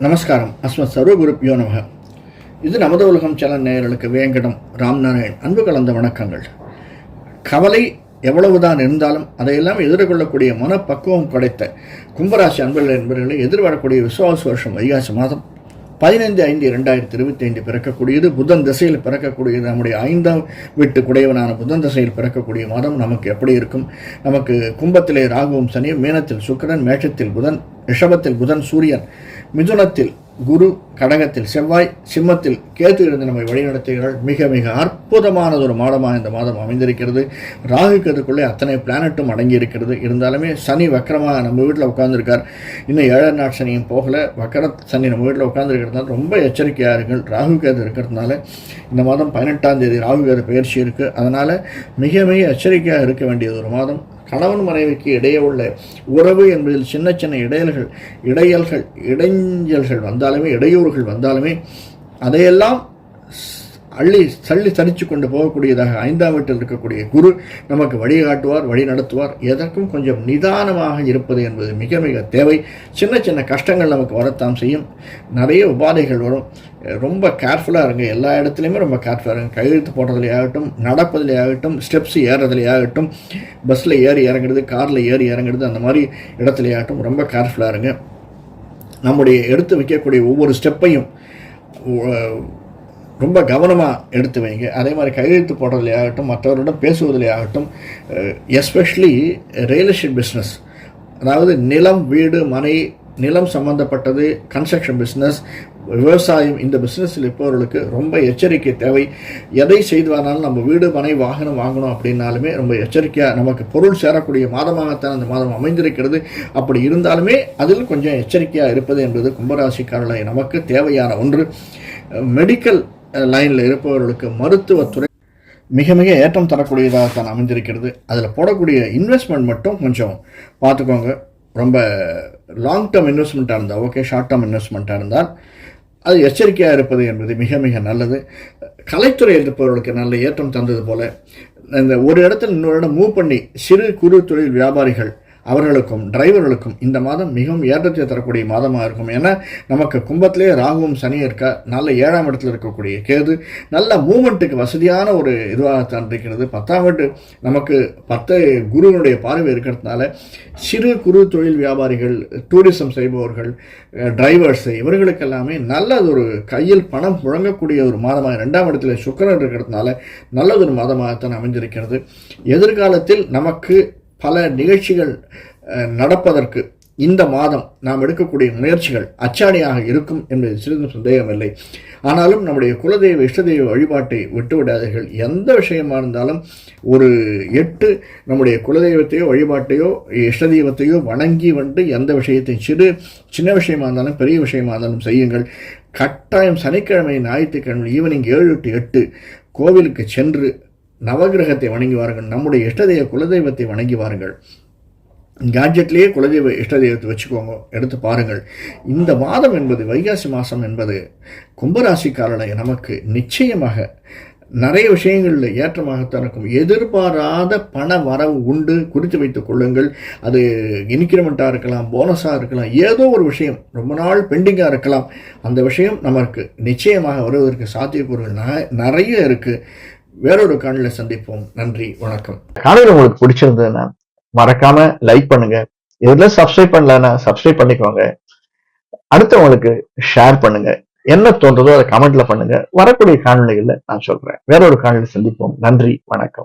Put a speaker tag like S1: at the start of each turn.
S1: நமஸ்காரம். அஸ்மத் சர்வகுருப்பியோ நமக. இது நமது உலகம் சேனல் நேயர்களுக்கு வேங்கடம் ராம்நாராயண் அன்பு கலந்த வணக்கங்கள். கவலை எவ்வளவுதான் இருந்தாலும் அதையெல்லாம் எதிர்கொள்ளக்கூடிய மனப்பக்குவம் கிடைத்த கும்பராசி அன்பர்கள் என்பவர்களை எதிர்வரக்கூடிய விசுவாச வருஷம் வைகாசி மாதம் 15/5/2025 பிறக்கக்கூடியது. புதன் திசையில் பிறக்கக்கூடியது. நம்முடைய 5ஆம் வீட்டு குடையவனான புதன் திசையில் பிறக்கக்கூடிய மாதம் நமக்கு எப்படி இருக்கும்? நமக்கு கும்பத்திலே ராகுவும் சனியும், மீனத்தில் சுக்கிரன், மேஷத்தில் புதன், ரிஷபத்தில் புதன் சூரியன், மிதுனத்தில் குரு, கடகத்தில் செவ்வாய், சிம்மத்தில் கேது இருந்து நம்மை வழிநடத்துகிறார்கள். மிக மிக அற்புதமானது ஒரு மாதமாக இந்த மாதம் அமைந்திருக்கிறது. ராகு கேதுக்குள்ளே அத்தனை பிளானட்டும் அடங்கி இருக்கிறது. இருந்தாலுமே சனி வக்கரமாக நம்ம வீட்டில் உட்கார்ந்துருக்கார். இன்னும் 7 நாள் சனியும் போகலை. வக்கர சனி நம்ம வீட்டில் உட்கார்ந்துருக்கிறதுனால ரொம்ப எச்சரிக்கையாக இருங்கள். ராகு கேது இருக்கிறதுனால இந்த மாதம் 18ஆம் தேதி ராகு கேது பயிற்சி இருக்குது. அதனால் மிக மிக எச்சரிக்கையாக இருக்க வேண்டியது ஒரு மாதம். கணவன் மனைவிக்கு இடையே உள்ள உறவு என்பதில் சின்ன சின்ன இடைஞ்சல்கள் வந்தாலுமே, இடையூறுகள் வந்தாலுமே அதையெல்லாம் தள்ளி தனிச்சு கொண்டு போகக்கூடியதாக 5ஆம் வீட்டில் இருக்கக்கூடிய குரு நமக்கு வழிகாட்டுவார், வழி நடத்துவார். எதற்கும் கொஞ்சம் நிதானமாக இருப்பது என்பது மிக மிக தேவை. சின்ன சின்ன கஷ்டங்கள் நமக்கு வரத்தான் செய்யும். நிறைய உபாதைகள் வரும். ரொம்ப கேர்ஃபுல்லாக இருங்க. எல்லா இடத்துலையுமே ரொம்ப கேர்ஃபுல்லாக இருங்க. கையெழுத்து போடுறதுலே ஆகட்டும், நடப்பதிலே ஆகட்டும், ஸ்டெப்ஸ் ஏறுறதுலே ஆகட்டும், பஸ்ஸில் ஏறி இறங்குறது, காரில் ஏறி இறங்குறது, அந்த மாதிரி இடத்துல ஆகட்டும் ரொம்ப கேர்ஃபுல்லாக இருங்க. நம்முடைய எடுத்து வைக்கக்கூடிய ஒவ்வொரு ஸ்டெப்பையும் ரொம்ப கவனமாக எடுத்து வைங்க. அதே மாதிரி கையெழுத்து போடுறதுலே ஆகட்டும், மற்றவரிடம் பேசுவதிலே ஆகட்டும், எஸ்பெஷலி ரியல் எஸ்டேட் பிஸ்னஸ், அதாவது நிலம், வீடு, மனை, நிலம் சம்பந்தப்பட்டது, கன்ஸ்ட்ரக்ஷன் பிஸ்னஸ், விவசாயம், இந்த பிஸ்னஸில் இருப்பவர்களுக்கு ரொம்ப எச்சரிக்கை தேவை. எதை செய்துவானாலும் நம்ம வீடு, மனை, வாகனம் வாங்கணும் அப்படின்னாலுமே ரொம்ப எச்சரிக்கையாக, நமக்கு பொருள் சேரக்கூடிய மாதமாகத்தான் அந்த மாதம் அமைந்திருக்கிறது. அப்படி இருந்தாலுமே அதில் கொஞ்சம் எச்சரிக்கையாக இருப்பது என்பது கும்பராசிக்காரர்களை நமக்கு தேவையான ஒன்று. மெடிக்கல் லைனில் இருப்பவர்களுக்கு மருத்துவத்துறை மிக மிக ஏற்றம் தரக்கூடியதாகத்தான் அமைந்திருக்கிறது. அதில் போடக்கூடிய இன்வெஸ்ட்மெண்ட் மட்டும் கொஞ்சம் பார்த்துக்கோங்க. ரொம்ப லாங் டேர்ம் இன்வெஸ்ட்மெண்ட்டாக இருந்தால் ஓகே, ஷார்ட் டேர்ம் இன்வெஸ்ட்மெண்ட்டாக இருந்தால் அது எச்சரிக்கையாக இருப்பது என்பது மிக மிக நல்லது. கலைத்துறையில் இருப்பவர்களுக்கு நல்ல ஏற்றம் தந்தது போல் இந்த ஒரு இடத்துல இன்னொரு இடம் மூவ் பண்ணி சிறு குறு தொழில் வியாபாரிகள் அவர்களுக்கும் டிரைவர்களுக்கும் இந்த மாதம் மிகவும் ஏற்றத்தை தரக்கூடிய மாதமாக இருக்கும். ஏன்னா நமக்கு கும்பத்திலே ராகுவும் சனியும் இருக்க, நல்ல 7ஆம் இடத்துல இருக்கக்கூடிய கேது நல்ல மூமெண்ட்டுக்கு வசதியான ஒரு இதுவாகத்தான் இருக்கிறது. 10ஆம் வீட்டு நமக்கு 10 குருவினுடைய பார்வை இருக்கிறதுனால சிறு குறு தொழில் வியாபாரிகள், டூரிசம் செய்பவர்கள், டிரைவர்ஸு, இவர்களுக்கெல்லாமே நல்லதொரு கையில் பணம் புழங்கக்கூடிய ஒரு மாதமாக 2ஆம் இடத்துல சுக்கிரன் இருக்கிறதுனால நல்லதொரு மாதமாகத்தான் அமைந்திருக்கிறது. எதிர்காலத்தில் நமக்கு பல நிகழ்ச்சிகள் நடப்பதற்கு இந்த மாதம் நாம் எடுக்கக்கூடிய முயற்சிகள் அச்சாணியாக இருக்கும் என்பது சிறிது சந்தேகமில்லை. ஆனாலும் நம்முடைய குலதெய்வ இஷ்டதெய்வ வழிபாட்டை விட்டுவிடாதீர்கள். எந்த விஷயமா இருந்தாலும் ஒரு 8 நம்முடைய குலதெய்வத்தையோ வழிபாட்டையோ இஷ்ட தெய்வத்தையோ வணங்கி வந்து எந்த விஷயத்தையும் சின்ன விஷயமா இருந்தாலும் பெரிய விஷயமா இருந்தாலும் செய்யுங்கள். கட்டாயம் சனிக்கிழமை, ஞாயிற்றுக்கிழமை ஈவினிங் 7 to 8 கோவிலுக்கு சென்று நவகிரகத்தை வணங்கி வாருங்கள். நம்முடைய இஷ்டதெய்வ குலதெய்வத்தை வணங்கி வாருங்கள். கேட்ஜெட்லேயே குலதெய்வ இஷ்ட தெய்வத்தை வச்சுக்கோங்க, எடுத்து பாருங்கள். இந்த மாதம் என்பது, வைகாசி மாதம் என்பது கும்பராசிக்காரனை நமக்கு நிச்சயமாக நிறைய விஷயங்களில் ஏற்றமாகத்தான் இருக்கும். எதிர்பாராத பண வரவு உண்டு, குறித்து வைத்துக் கொள்ளுங்கள். அது இன்க்ரிமெண்ட்டாக இருக்கலாம், போனஸாக இருக்கலாம், ஏதோ ஒரு விஷயம் ரொம்ப நாள் பெண்டிங்காக இருக்கலாம். அந்த விஷயம் நமக்கு நிச்சயமாக வருவதற்கு சாத்தியக்கூறுகள் நிறைய இருக்குது. வேறொரு காணொளியில் சந்திப்போம். நன்றி, வணக்கம்.
S2: காணொளி உங்களுக்கு பிடிச்சிருந்ததுன்னா மறக்காம லைக் பண்ணுங்க. இதுல சப்ஸ்கிரைப் பண்ணலன்னா சப்ஸ்கிரைப் பண்ணிக்கோங்க. அடுத்தவங்களுக்கு ஷேர் பண்ணுங்க. என்ன தோன்றதோ அதை கமெண்ட்ல பண்ணுங்க. வரக்கூடிய காணொளிகள்ல நான் சொல்றேன். வேறொரு காணொளி சந்திப்போம். நன்றி, வணக்கம்.